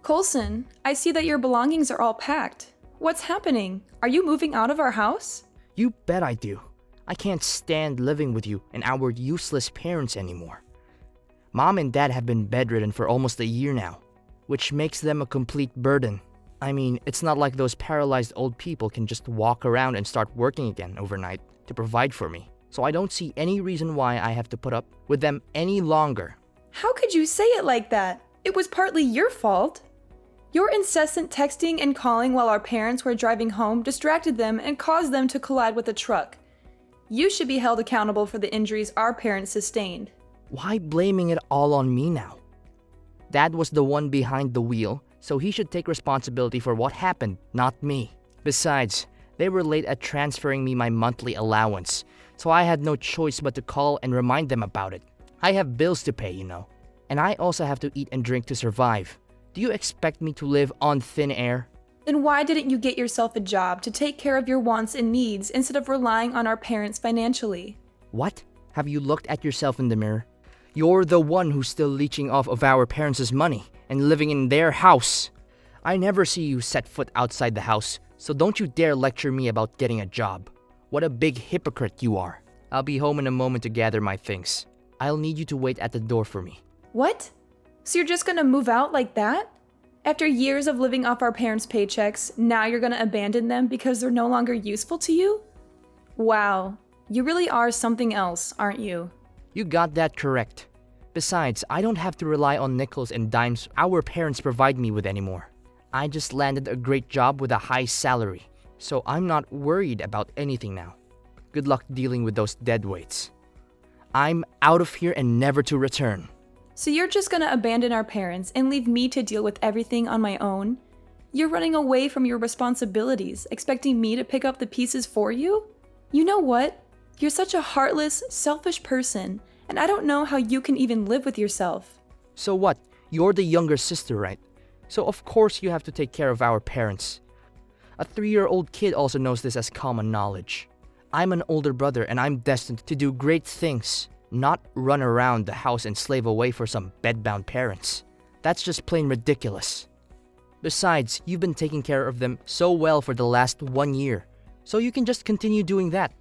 Coulson, I see that your belongings are all packed. What's happening? Are you moving out of our house? You bet I do. I can't stand living with you and our useless parents anymore. Mom and Dad have been bedridden for almost a year now, which makes them a complete burden. I mean, it's not like those paralyzed old people can just walk around and start working again overnight to provide for me. So I don't see any reason why I have to put up with them any longer. How could you say it like that? It was partly your fault. Your incessant texting and calling while our parents were driving home distracted them and caused them to collide with a truck. You should be held accountable for the injuries our parents sustained. Why blaming it all on me now? Dad was the one behind the wheel, so he should take responsibility for what happened, not me. Besides, they were late at transferring me my monthly allowance, so I had no choice but to call and remind them about it. I have bills to pay, you know, and I also have to eat and drink to survive. Do you expect me to live on thin air? Then why didn't you get yourself a job to take care of your wants and needs instead of relying on our parents financially? What? Have you looked at yourself in the mirror? You're the one who's still leeching off of our parents' money and living in their house. I never see you set foot outside the house, so don't you dare lecture me about getting a job. What a big hypocrite you are. I'll be home in a moment to gather my things. I'll need you to wait at the door for me. What? So you're just gonna move out like that? After years of living off our parents' paychecks, now you're gonna abandon them because they're no longer useful to you? Wow, you really are something else, aren't you? You got that correct. Besides, I don't have to rely on nickels and dimes our parents provide me with anymore. I just landed a great job with a high salary, so I'm not worried about anything now. Good luck dealing with those deadweights. I'm out of here and never to return. So you're just gonna abandon our parents and leave me to deal with everything on my own? You're running away from your responsibilities, expecting me to pick up the pieces for you? You know what? You're such a heartless, selfish person, and I don't know how you can even live with yourself. So what? You're the younger sister, right? So of course you have to take care of our parents. A 3-year-old kid also knows this as common knowledge. I'm an older brother and I'm destined to do great things, not run around the house and slave away for some bedbound parents. That's just plain ridiculous. Besides, you've been taking care of them so well for the last 1 year, so you can just continue doing that.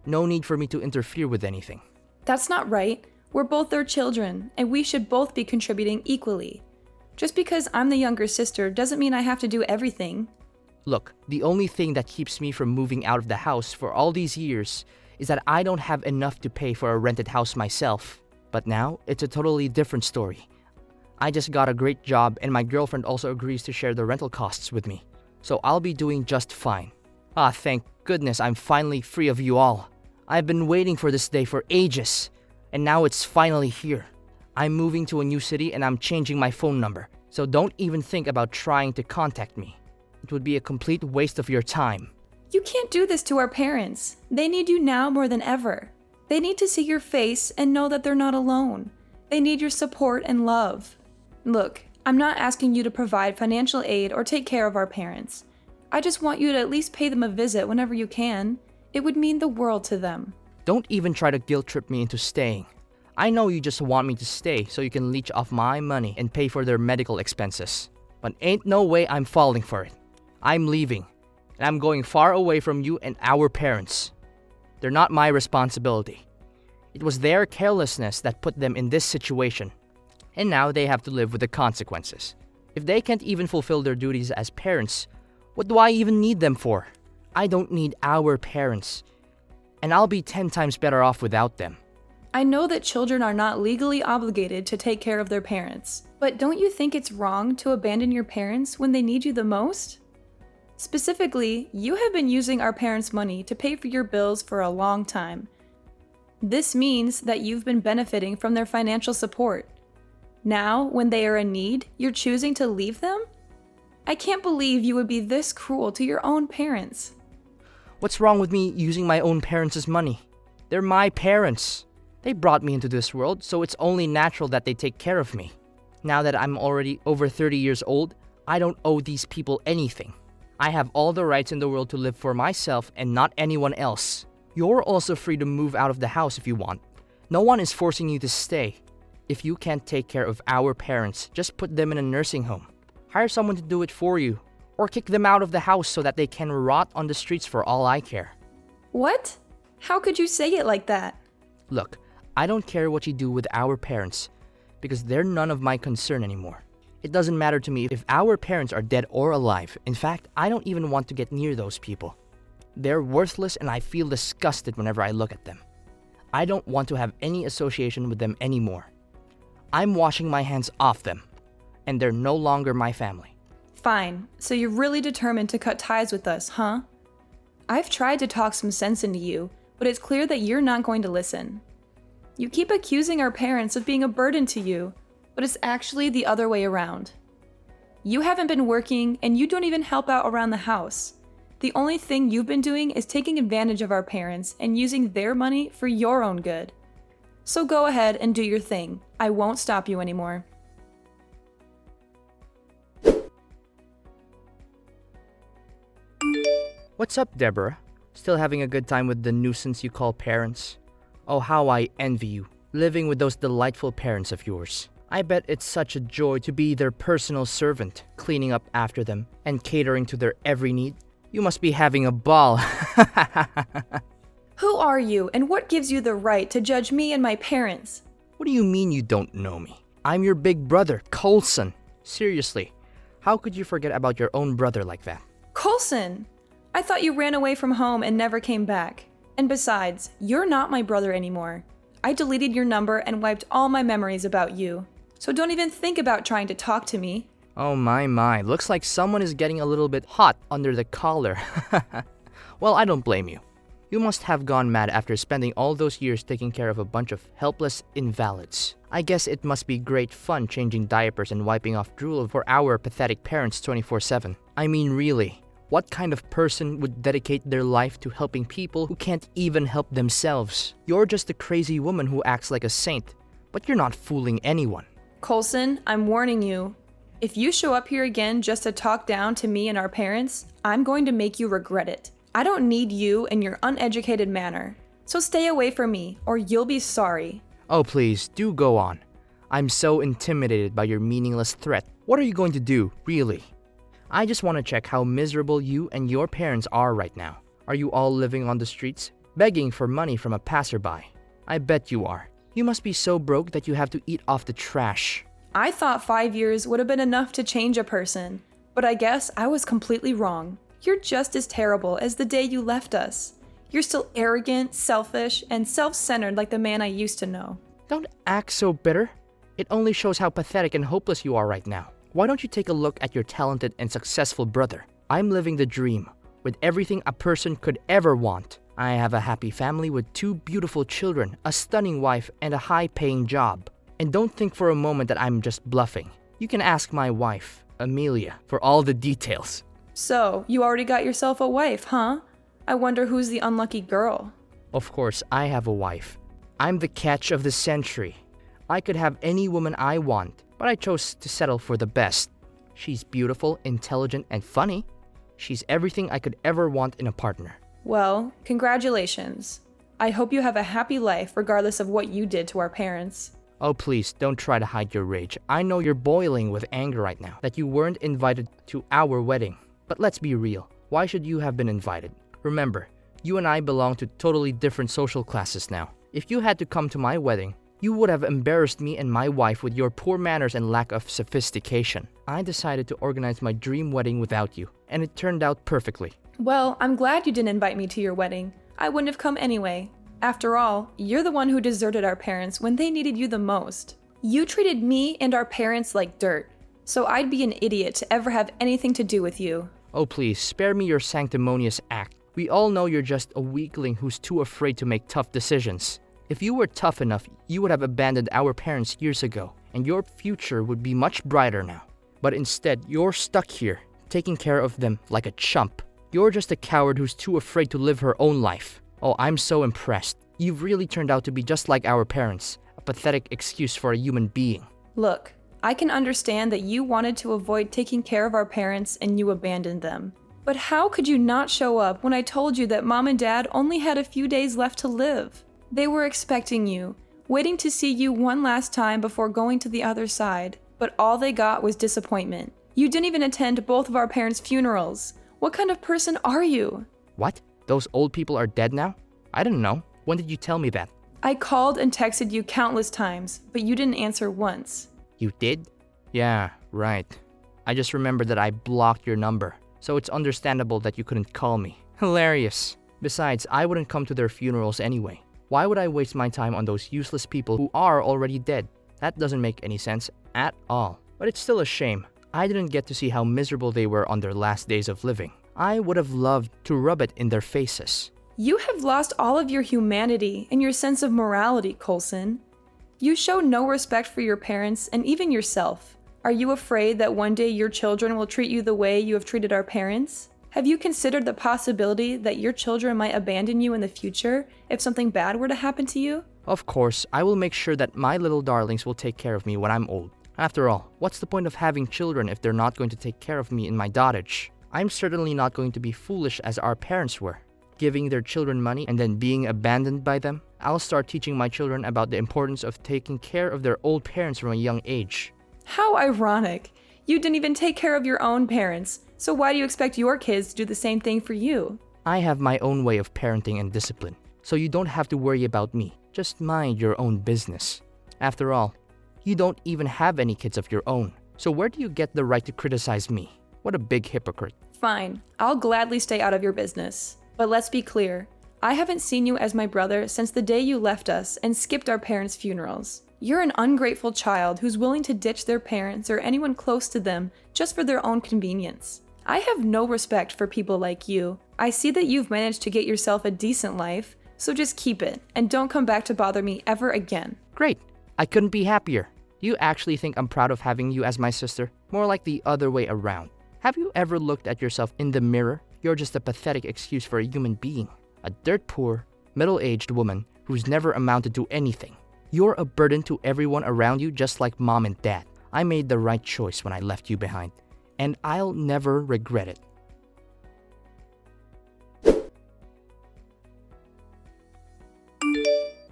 No need for me to interfere with anything. That's not right. We're both their children, and we should both be contributing equally. Just because I'm the younger sister doesn't mean I have to do everything. Look, the only thing that keeps me from moving out of the house for all these years is that I don't have enough to pay for a rented house myself. But now, it's a totally different story. I just got a great job and my girlfriend also agrees to share the rental costs with me. So I'll be doing just fine. Thank goodness I'm finally free of you all. I've been waiting for this day for ages, and now it's finally here. I'm moving to a new city and I'm changing my phone number, so don't even think about trying to contact me. It would be a complete waste of your time. You can't do this to our parents. They need you now more than ever. They need to see your face and know that they're not alone. They need your support and love. Look, I'm not asking you to provide financial aid or take care of our parents. I just want you to at least pay them a visit whenever you can. It would mean the world to them. Don't even try to guilt trip me into staying. I know you just want me to stay so you can leech off my money and pay for their medical expenses. But ain't no way I'm falling for it. I'm leaving, and I'm going far away from you and our parents. They're not my responsibility. It was their carelessness that put them in this situation, and now they have to live with the consequences. If they can't even fulfill their duties as parents, what do I even need them for? I don't need our parents, and I'll be 10 times better off without them. I know that children are not legally obligated to take care of their parents, but don't you think it's wrong to abandon your parents when they need you the most? Specifically, you have been using our parents' money to pay for your bills for a long time. This means that you've been benefiting from their financial support. Now, when they are in need, you're choosing to leave them? I can't believe you would be this cruel to your own parents. What's wrong with me using my own parents' money? They're my parents. They brought me into this world, so it's only natural that they take care of me. Now that I'm already over 30 years old, I don't owe these people anything. I have all the rights in the world to live for myself and not anyone else. You're also free to move out of the house if you want. No one is forcing you to stay. If you can't take care of our parents, just put them in a nursing home. Hire someone to do it for you. Or kick them out of the house so that they can rot on the streets for all I care. What? How could you say it like that? Look, I don't care what you do with our parents because they're none of my concern anymore. It doesn't matter to me if our parents are dead or alive. In fact, I don't even want to get near those people. They're worthless and I feel disgusted whenever I look at them. I don't want to have any association with them anymore. I'm washing my hands off them, and they're no longer my family. Fine, so you're really determined to cut ties with us, huh? I've tried to talk some sense into you, but it's clear that you're not going to listen. You keep accusing our parents of being a burden to you, but it's actually the other way around. You haven't been working, and you don't even help out around the house. The only thing you've been doing is taking advantage of our parents and using their money for your own good. So go ahead and do your thing. I won't stop you anymore. What's up, Deborah? Still having a good time with the nuisance you call parents? Oh, how I envy you, living with those delightful parents of yours. I bet it's such a joy to be their personal servant, cleaning up after them and catering to their every need. You must be having a ball. Who are you, and what gives you the right to judge me and my parents? What do you mean you don't know me? I'm your big brother, Coulson. Seriously, how could you forget about your own brother like that? Coulson! I thought you ran away from home and never came back. And besides, you're not my brother anymore. I deleted your number and wiped all my memories about you. So don't even think about trying to talk to me. Oh my, looks like someone is getting a little bit hot under the collar. Well, I don't blame you. You must have gone mad after spending all those years taking care of a bunch of helpless invalids. I guess it must be great fun changing diapers and wiping off drool for our pathetic parents 24/7. I mean, really, what kind of person would dedicate their life to helping people who can't even help themselves? You're just a crazy woman who acts like a saint, but you're not fooling anyone. Coulson, I'm warning you. If you show up here again just to talk down to me and our parents, I'm going to make you regret it. I don't need you and your uneducated manner. So stay away from me, or you'll be sorry. Oh, please, do go on. I'm so intimidated by your meaningless threat. What are you going to do, really? I just want to check how miserable you and your parents are right now. Are you all living on the streets, begging for money from a passerby? I bet you are. You must be so broke that you have to eat off the trash. I thought 5 years would have been enough to change a person, but I guess I was completely wrong. You're just as terrible as the day you left us. You're still arrogant, selfish, and self-centered like the man I used to know. Don't act so bitter. It only shows how pathetic and hopeless you are right now. Why don't you take a look at your talented and successful brother? I'm living the dream, with everything a person could ever want. I have a happy family with 2 beautiful children, a stunning wife, and a high-paying job. And don't think for a moment that I'm just bluffing. You can ask my wife, Amelia, for all the details. So, you already got yourself a wife, huh? I wonder who's the unlucky girl. Of course, I have a wife. I'm the catch of the century. I could have any woman I want, but I chose to settle for the best. She's beautiful, intelligent, and funny. She's everything I could ever want in a partner. Well, congratulations. I hope you have a happy life regardless of what you did to our parents. Oh, please, don't try to hide your rage. I know you're boiling with anger right now that you weren't invited to our wedding. But let's be real. Why should you have been invited? Remember, you and I belong to totally different social classes now. If you had to come to my wedding, you would have embarrassed me and my wife with your poor manners and lack of sophistication. I decided to organize my dream wedding without you, and it turned out perfectly. Well, I'm glad you didn't invite me to your wedding. I wouldn't have come anyway. After all, you're the one who deserted our parents when they needed you the most. You treated me and our parents like dirt, so I'd be an idiot to ever have anything to do with you. Oh, please, spare me your sanctimonious act. We all know you're just a weakling who's too afraid to make tough decisions. If you were tough enough, you would have abandoned our parents years ago, and your future would be much brighter now. But instead, you're stuck here, taking care of them like a chump. You're just a coward who's too afraid to live her own life. Oh, I'm so impressed. You've really turned out to be just like our parents, a pathetic excuse for a human being. Look, I can understand that you wanted to avoid taking care of our parents and you abandoned them. But how could you not show up when I told you that Mom and Dad only had a few days left to live? They were expecting you, waiting to see you one last time before going to the other side, but all they got was disappointment. You didn't even attend both of our parents' funerals. What kind of person are you? What? Those old people are dead now? I didn't know. When did you tell me that? I called and texted you countless times, but you didn't answer once. You did? Yeah, right. I just remembered that I blocked your number, so it's understandable that you couldn't call me. Hilarious. Besides, I wouldn't come to their funerals anyway. Why would I waste my time on those useless people who are already dead? That doesn't make any sense at all. But it's still a shame. I didn't get to see how miserable they were on their last days of living. I would have loved to rub it in their faces. You have lost all of your humanity and your sense of morality, Coulson. You show no respect for your parents and even yourself. Are you afraid that one day your children will treat you the way you have treated our parents? Have you considered the possibility that your children might abandon you in the future if something bad were to happen to you? Of course, I will make sure that my little darlings will take care of me when I'm old. After all, what's the point of having children if they're not going to take care of me in my dotage? I'm certainly not going to be foolish as our parents were, giving their children money and then being abandoned by them. I'll start teaching my children about the importance of taking care of their old parents from a young age. How ironic. You didn't even take care of your own parents, so why do you expect your kids to do the same thing for you? I have my own way of parenting and discipline, so you don't have to worry about me. Just mind your own business. After all, you don't even have any kids of your own, so where do you get the right to criticize me? What a big hypocrite. Fine, I'll gladly stay out of your business. But let's be clear, I haven't seen you as my brother since the day you left us and skipped our parents' funerals. You're an ungrateful child who's willing to ditch their parents or anyone close to them just for their own convenience. I have no respect for people like you. I see that you've managed to get yourself a decent life, so just keep it and don't come back to bother me ever again. Great. I couldn't be happier. Do you actually think I'm proud of having you as my sister? More like the other way around. Have you ever looked at yourself in the mirror? You're just a pathetic excuse for a human being. A dirt poor, middle-aged woman who's never amounted to anything. You're a burden to everyone around you just like mom and dad. I made the right choice when I left you behind, and I'll never regret it.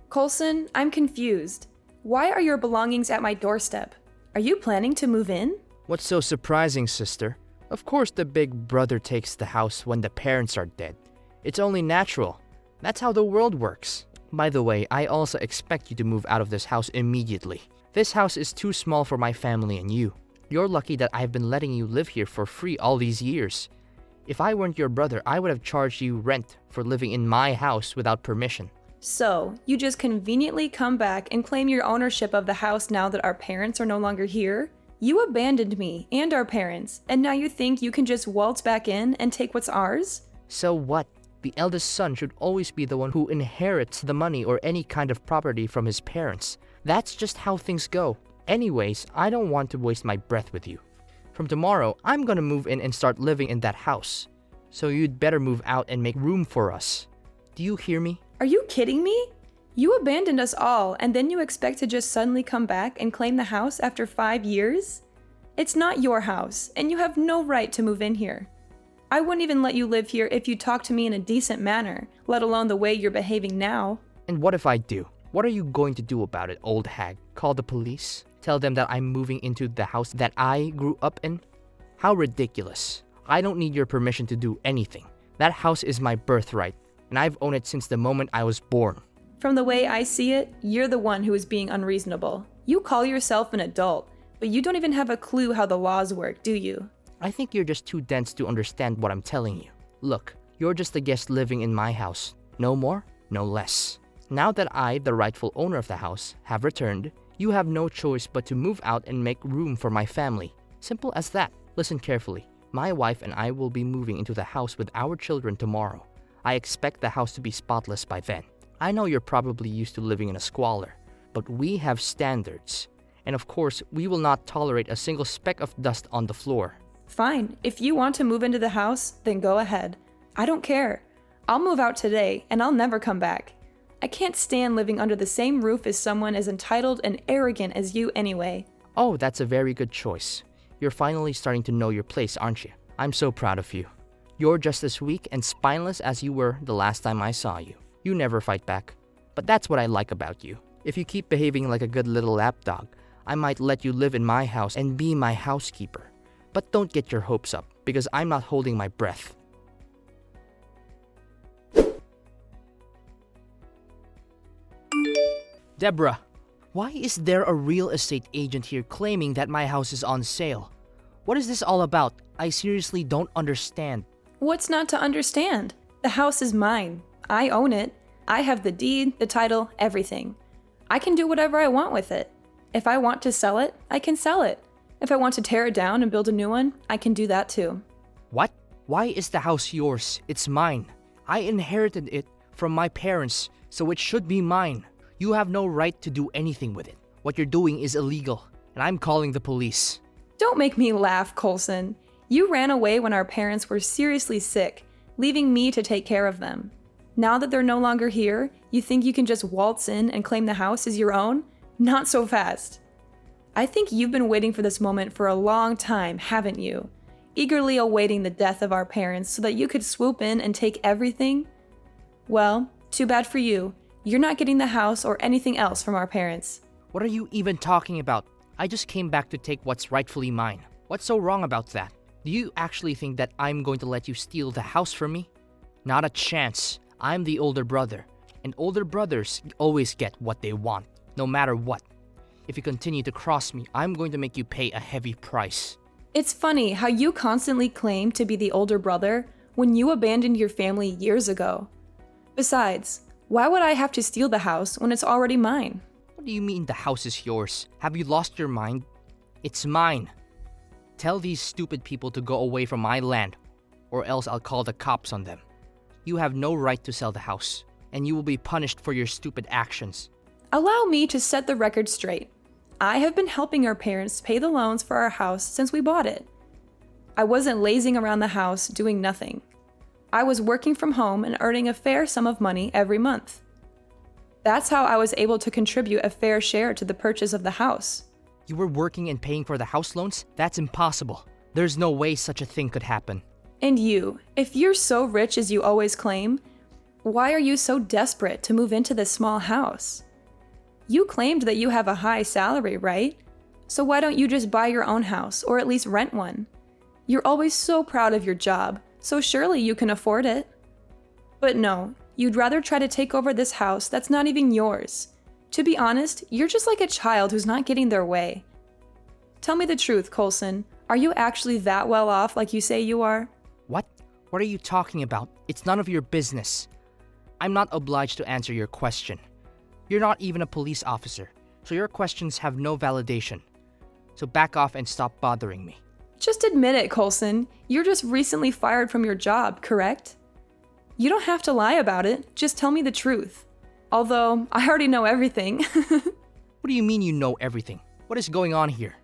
Coulson, I'm confused. Why are your belongings at my doorstep? Are you planning to move in? What's so surprising, sister? Of course the big brother takes the house when the parents are dead. It's only natural. That's how the world works. By the way, I also expect you to move out of this house immediately. This house is too small for my family and you. You're lucky that I've been letting you live here for free all these years. If I weren't your brother, I would have charged you rent for living in my house without permission. So, you just conveniently come back and claim your ownership of the house now that our parents are no longer here? You abandoned me and our parents, and now you think you can just waltz back in and take what's ours? So what? The eldest son should always be the one who inherits the money or any kind of property from his parents. That's just how things go. Anyways, I don't want to waste my breath with you. From tomorrow, I'm gonna move in and start living in that house. So you'd better move out and make room for us. Do you hear me? Are you kidding me? You abandoned us all, and then you expect to just suddenly come back and claim the house after 5 years? It's not your house, and you have no right to move in here. I wouldn't even let you live here if you talked to me in a decent manner, let alone the way you're behaving now. And what if I do? What are you going to do about it, old hag? Call the police? Tell them that I'm moving into the house that I grew up in? How ridiculous. I don't need your permission to do anything. That house is my birthright, and I've owned it since the moment I was born. From the way I see it, you're the one who is being unreasonable. You call yourself an adult, but you don't even have a clue how the laws work, do you? I think you're just too dense to understand what I'm telling you. Look, you're just a guest living in my house. No more, no less. Now that I, the rightful owner of the house, have returned, you have no choice but to move out and make room for my family. Simple as that. Listen carefully. My wife and I will be moving into the house with our children tomorrow. I expect the house to be spotless by then. I know you're probably used to living in a squalor, but we have standards. And of course, we will not tolerate a single speck of dust on the floor. Fine, if you want to move into the house, then go ahead. I don't care. I'll move out today, and I'll never come back. I can't stand living under the same roof as someone as entitled and arrogant as you anyway. Oh, that's a very good choice. You're finally starting to know your place, aren't you? I'm so proud of you. You're just as weak and spineless as you were the last time I saw you. You never fight back. But that's what I like about you. If you keep behaving like a good little lapdog, I might let you live in my house and be my housekeeper. But don't get your hopes up, because I'm not holding my breath. Deborah, why is there a real estate agent here claiming that my house is on sale? What is this all about? I seriously don't understand. What's not to understand? The house is mine. I own it. I have the deed, the title, everything. I can do whatever I want with it. If I want to sell it, I can sell it. If I want to tear it down and build a new one, I can do that too. What? Why is the house yours? It's mine. I inherited it from my parents, so it should be mine. You have no right to do anything with it. What you're doing is illegal, and I'm calling the police. Don't make me laugh, Colson. You ran away when our parents were seriously sick, leaving me to take care of them. Now that they're no longer here, you think you can just waltz in and claim the house as your own? Not so fast. I think you've been waiting for this moment for a long time, haven't you? Eagerly awaiting the death of our parents so that you could swoop in and take everything? Well, too bad for you. You're not getting the house or anything else from our parents. What are you even talking about? I just came back to take what's rightfully mine. What's so wrong about that? Do you actually think that I'm going to let you steal the house from me? Not a chance. I'm the older brother, and older brothers always get what they want, no matter what. If you continue to cross me, I'm going to make you pay a heavy price. It's funny how you constantly claim to be the older brother when you abandoned your family years ago. Besides, why would I have to steal the house when it's already mine? What do you mean the house is yours? Have you lost your mind? It's mine. Tell these stupid people to go away from my land, or else I'll call the cops on them. You have no right to sell the house, and you will be punished for your stupid actions. Allow me to set the record straight. I have been helping our parents pay the loans for our house since we bought it. I wasn't lazing around the house doing nothing. I was working from home and earning a fair sum of money every month. That's how I was able to contribute a fair share to the purchase of the house. You were working and paying for the house loans? That's impossible. There's no way such a thing could happen. And you, if you're so rich as you always claim, why are you so desperate to move into this small house? You claimed that you have a high salary, right? So why don't you just buy your own house or at least rent one? You're always so proud of your job, so surely you can afford it. But no, you'd rather try to take over this house that's not even yours. To be honest, you're just like a child who's not getting their way. Tell me the truth, Colson. Are you actually that well off like you say you are? What? What are you talking about? It's none of your business. I'm not obliged to answer your question. You're not even a police officer, so your questions have no validation. So back off and stop bothering me. Just admit it, Colson. You're just recently fired from your job, correct? You don't have to lie about it, just tell me the truth. Although, I already know everything. What do you mean you know everything? What is going on here?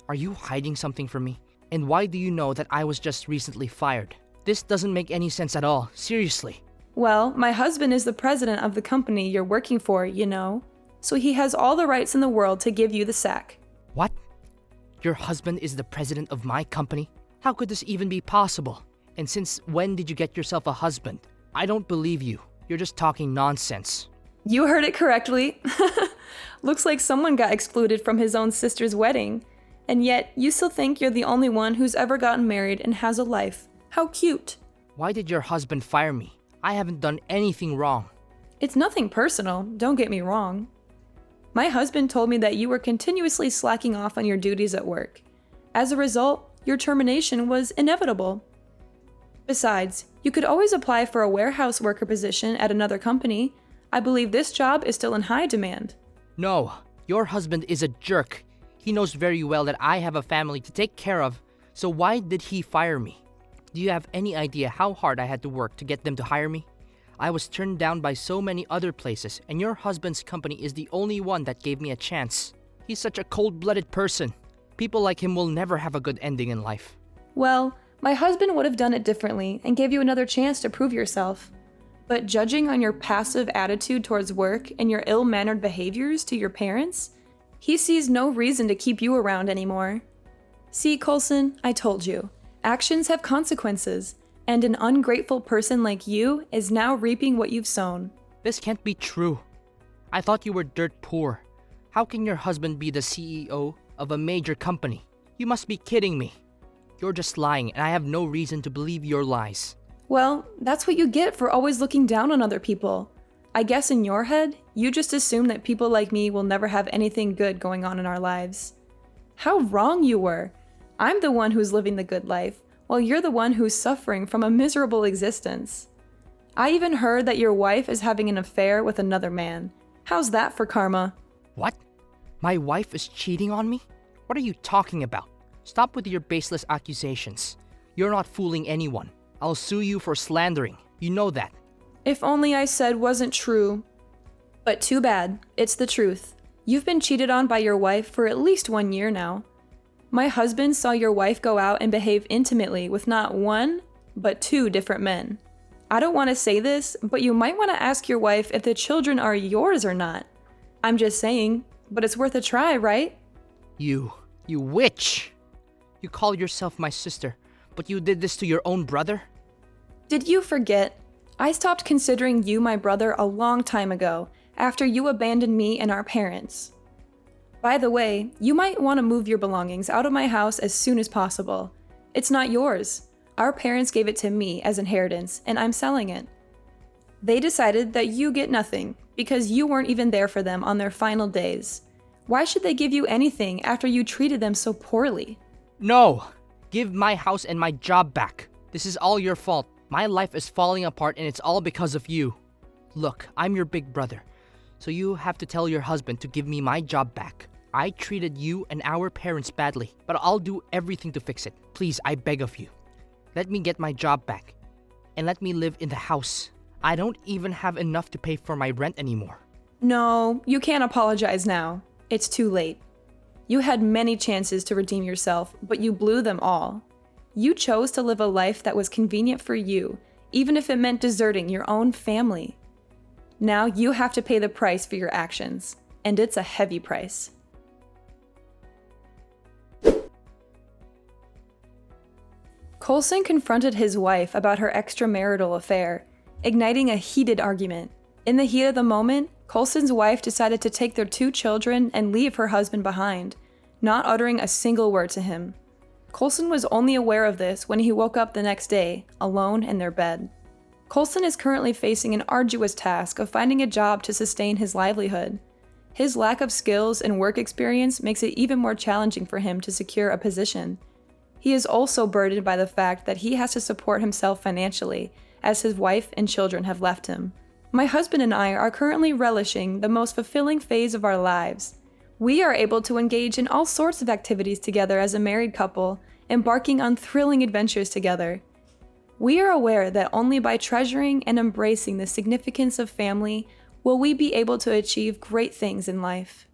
Are you hiding something from me? And why do you know that I was just recently fired? This doesn't make any sense at all, seriously. Well, my husband is the president of the company you're working for, you know. So he has all the rights in the world to give you the sack. What? Your husband is the president of my company? How could this even be possible? And since when did you get yourself a husband? I don't believe you. You're just talking nonsense. You heard it correctly. Looks like someone got excluded from his own sister's wedding. And yet, you still think you're the only one who's ever gotten married and has a life. How cute. Why did your husband fire me? I haven't done anything wrong. It's nothing personal, don't get me wrong. My husband told me that you were continuously slacking off on your duties at work. As a result, your termination was inevitable. Besides, you could always apply for a warehouse worker position at another company. I believe this job is still in high demand. No, your husband is a jerk. He knows very well that I have a family to take care of, so why did he fire me? Do you have any idea how hard I had to work to get them to hire me? I was turned down by so many other places, and your husband's company is the only one that gave me a chance. He's such a cold-blooded person. People like him will never have a good ending in life. Well, my husband would have done it differently and gave you another chance to prove yourself. But judging on your passive attitude towards work and your ill-mannered behaviors to your parents, he sees no reason to keep you around anymore. See, Colson, I told you. Actions have consequences, and an ungrateful person like you is now reaping what you've sown. This can't be true. I thought you were dirt poor. How can your husband be the CEO of a major company? You must be kidding me. You're just lying, and I have no reason to believe your lies. Well, that's what you get for always looking down on other people. I guess in your head, you just assume that people like me will never have anything good going on in our lives. How wrong you were. I'm the one who's living the good life, while you're the one who's suffering from a miserable existence. I even heard that your wife is having an affair with another man. How's that for karma? What? My wife is cheating on me? What are you talking about? Stop with your baseless accusations. You're not fooling anyone. I'll sue you for slandering. You know that. If only I said wasn't true. But too bad, it's the truth. You've been cheated on by your wife for at least 1 year now. My husband saw your wife go out and behave intimately with not one, but 2 different men. I don't want to say this, but you might want to ask your wife if the children are yours or not. I'm just saying, but it's worth a try, right? You witch! You call yourself my sister, but you did this to your own brother? Did you forget? I stopped considering you my brother a long time ago, after you abandoned me and our parents. By the way, you might want to move your belongings out of my house as soon as possible. It's not yours. Our parents gave it to me as inheritance, and I'm selling it. They decided that you get nothing, because you weren't even there for them on their final days. Why should they give you anything after you treated them so poorly? No! Give my house and my job back. This is all your fault. My life is falling apart and it's all because of you. Look, I'm your big brother, so you have to tell your husband to give me my job back. I treated you and our parents badly, but I'll do everything to fix it. Please, I beg of you. Let me get my job back, and let me live in the house. I don't even have enough to pay for my rent anymore. No, you can't apologize now. It's too late. You had many chances to redeem yourself, but you blew them all. You chose to live a life that was convenient for you, even if it meant deserting your own family. Now you have to pay the price for your actions, and it's a heavy price. Coulson confronted his wife about her extramarital affair, igniting a heated argument. In the heat of the moment, Coulson's wife decided to take their 2 children and leave her husband behind, not uttering a single word to him. Coulson was only aware of this when he woke up the next day, alone in their bed. Coulson is currently facing an arduous task of finding a job to sustain his livelihood. His lack of skills and work experience makes it even more challenging for him to secure a position. He is also burdened by the fact that he has to support himself financially, as his wife and children have left him. My husband and I are currently relishing the most fulfilling phase of our lives. We are able to engage in all sorts of activities together as a married couple, embarking on thrilling adventures together. We are aware that only by treasuring and embracing the significance of family will we be able to achieve great things in life.